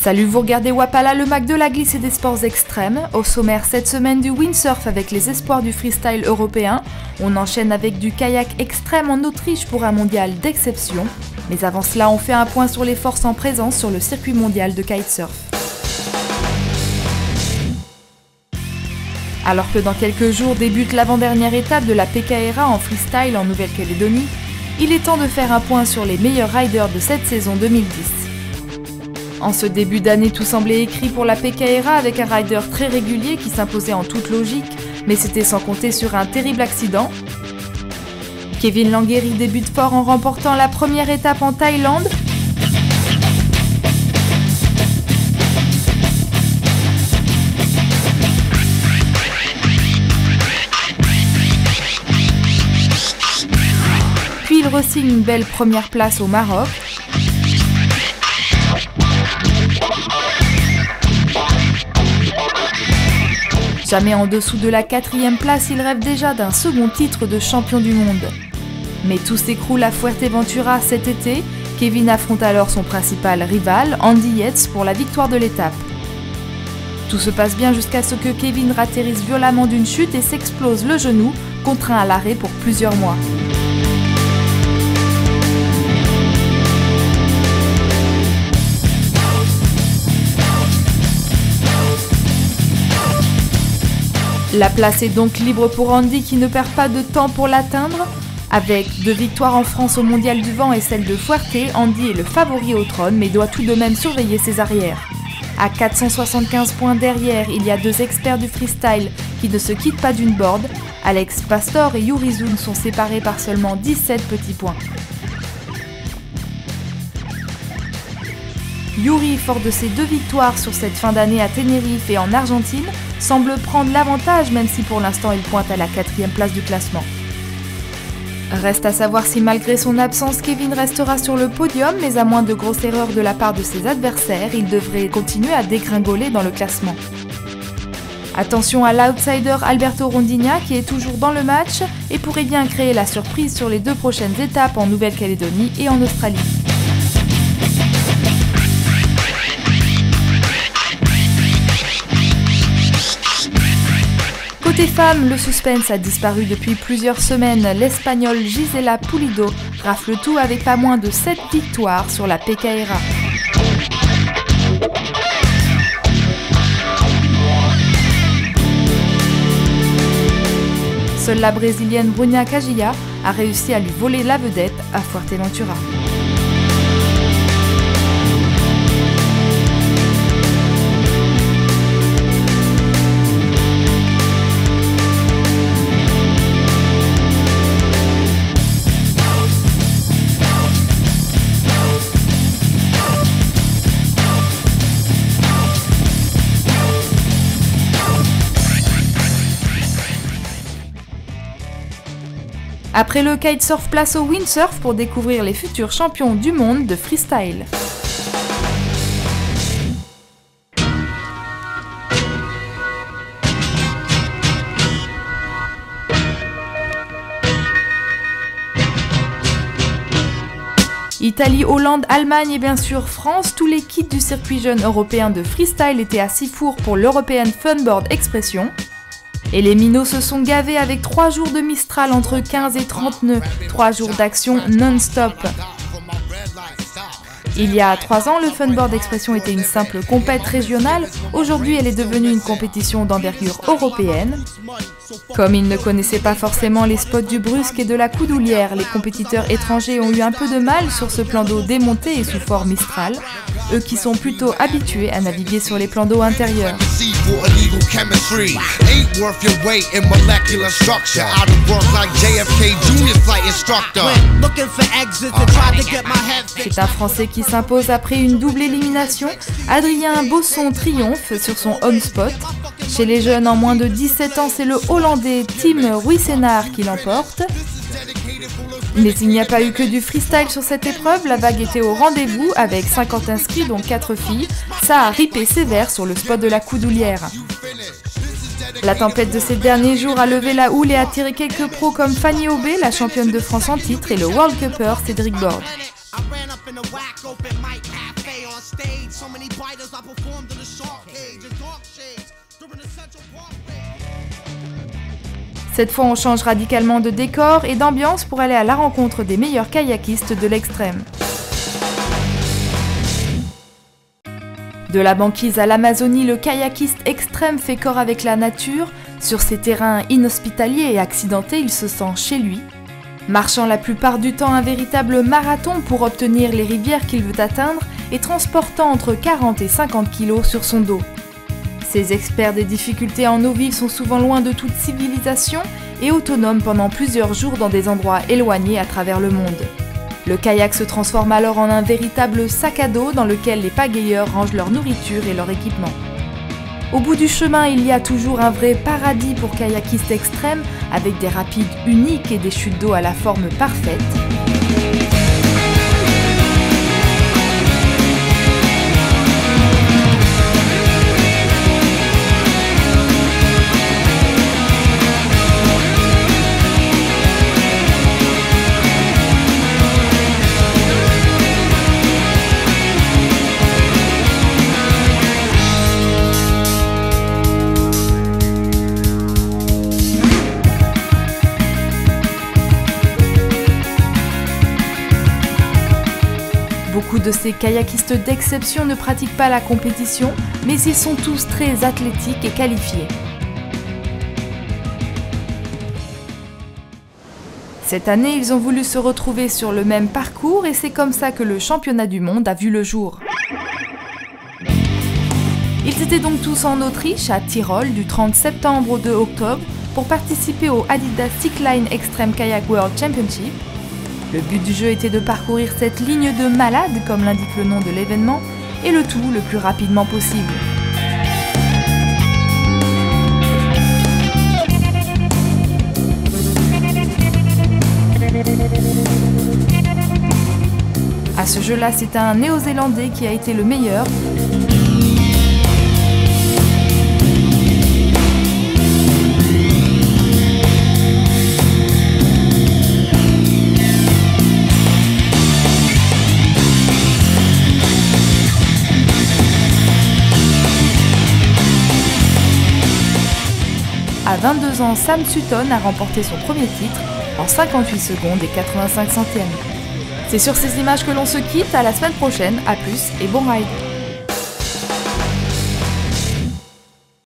Salut, vous regardez Wapala, le Mac de la glisse et des sports extrêmes. Au sommaire cette semaine du windsurf avec les espoirs du freestyle européen. On enchaîne avec du kayak extrême en Autriche pour un mondial d'exception. Mais avant cela, on fait un point sur les forces en présence sur le circuit mondial de kitesurf. Alors que dans quelques jours débute l'avant-dernière étape de la PKRA en freestyle en Nouvelle-Calédonie, il est temps de faire un point sur les meilleurs riders de cette saison 2010. En ce début d'année, tout semblait écrit pour la PKRA avec un rider très régulier qui s'imposait en toute logique, mais c'était sans compter sur un terrible accident. Kevin Languéry débute fort en remportant la première étape en Thaïlande. Puis il re-signe une belle première place au Maroc. Jamais en dessous de la 4e place, il rêve déjà d'un second titre de champion du monde. Mais tout s'écroule à Fuerteventura cet été. Kevin affronte alors son principal rival, Andy Yates, pour la victoire de l'étape. Tout se passe bien jusqu'à ce que Kevin ratterrisse violemment d'une chute et s'explose le genou, contraint à l'arrêt pour plusieurs mois. La place est donc libre pour Andy qui ne perd pas de temps pour l'atteindre. Avec 2 victoires en France au Mondial du Vent et celle de Fuerte, Andy est le favori au trône mais doit tout de même surveiller ses arrières. À 475 points derrière, il y a 2 experts du freestyle qui ne se quittent pas d'une board. Alex Pastor et Yuri Zun sont séparés par seulement 17 petits points. Yuri, fort de ses 2 victoires sur cette fin d'année à Tenerife et en Argentine, semble prendre l'avantage même si pour l'instant il pointe à la 4e place du classement. Reste à savoir si malgré son absence, Kevin restera sur le podium, mais à moins de grosses erreurs de la part de ses adversaires, il devrait continuer à dégringoler dans le classement. Attention à l'outsider Alberto Rondinha qui est toujours dans le match et pourrait bien créer la surprise sur les 2 prochaines étapes en Nouvelle-Calédonie et en Australie. Côté femmes, le suspense a disparu depuis plusieurs semaines. L'Espagnole Gisela Pulido rafle tout avec pas moins de 7 victoires sur la PKRA. Seule la brésilienne Bruna Cagia a réussi à lui voler la vedette à Fuerteventura. Après le kitesurf, place au windsurf pour découvrir les futurs champions du monde de freestyle. Italie, Hollande, Allemagne et bien sûr France, tous les kits du circuit jeune européen de freestyle étaient à Sifour pour l'European Funboard Expression. Et les minots se sont gavés avec 3 jours de Mistral entre 15 et 30 nœuds, 3 jours d'action non-stop. Il y a 3 ans, le Funboard Expression était une simple compète régionale. Aujourd'hui, elle est devenue une compétition d'envergure européenne. Comme ils ne connaissaient pas forcément les spots du Brusque et de la Coudoulière, les compétiteurs étrangers ont eu un peu de mal sur ce plan d'eau démonté et sous fort Mistral, eux qui sont plutôt habitués à naviguer sur les plans d'eau intérieurs. C'est un Français qui s'impose après une double élimination. Adrien Bosson triomphe sur son home spot. Chez les jeunes en moins de 17 ans, c'est le Hollandais Tim Ruisenaar qui l'emporte. Mais il n'y a pas eu que du freestyle sur cette épreuve, la vague était au rendez-vous avec 50 inscrits dont 4 filles. Ça a ripé sévère sur le spot de la Coudoulière. La tempête de ces derniers jours a levé la houle et attiré quelques pros comme Fanny Aubé, la championne de France en titre, et le World Cupper Cédric Borde. Cette fois, on change radicalement de décor et d'ambiance pour aller à la rencontre des meilleurs kayakistes de l'extrême. De la banquise à l'Amazonie, le kayakiste extrême fait corps avec la nature. Sur ces terrains inhospitaliers et accidentés, il se sent chez lui. Marchant la plupart du temps un véritable marathon pour obtenir les rivières qu'il veut atteindre et transportant entre 40 et 50 kilos sur son dos. Ces experts des difficultés en eau vive sont souvent loin de toute civilisation et autonomes pendant plusieurs jours dans des endroits éloignés à travers le monde. Le kayak se transforme alors en un véritable sac à dos dans lequel les pagayeurs rangent leur nourriture et leur équipement. Au bout du chemin, il y a toujours un vrai paradis pour kayakistes extrêmes, avec des rapides uniques et des chutes d'eau à la forme parfaite. Beaucoup de ces kayakistes d'exception ne pratiquent pas la compétition, mais ils sont tous très athlétiques et qualifiés. Cette année, ils ont voulu se retrouver sur le même parcours et c'est comme ça que le championnat du monde a vu le jour. Ils étaient donc tous en Autriche, à Tyrol, du 30 septembre au 2 octobre, pour participer au Adidas Thickline Extreme Kayak World Championship. Le but du jeu était de parcourir cette ligne de malade, comme l'indique le nom de l'événement, et le tout le plus rapidement possible. À ce jeu-là, c'est un Néo-Zélandais qui a été le meilleur. À 22 ans, Sam Sutton a remporté son premier titre en 58 secondes et 85 centièmes. C'est sur ces images que l'on se quitte, à la semaine prochaine, à plus et bon ride!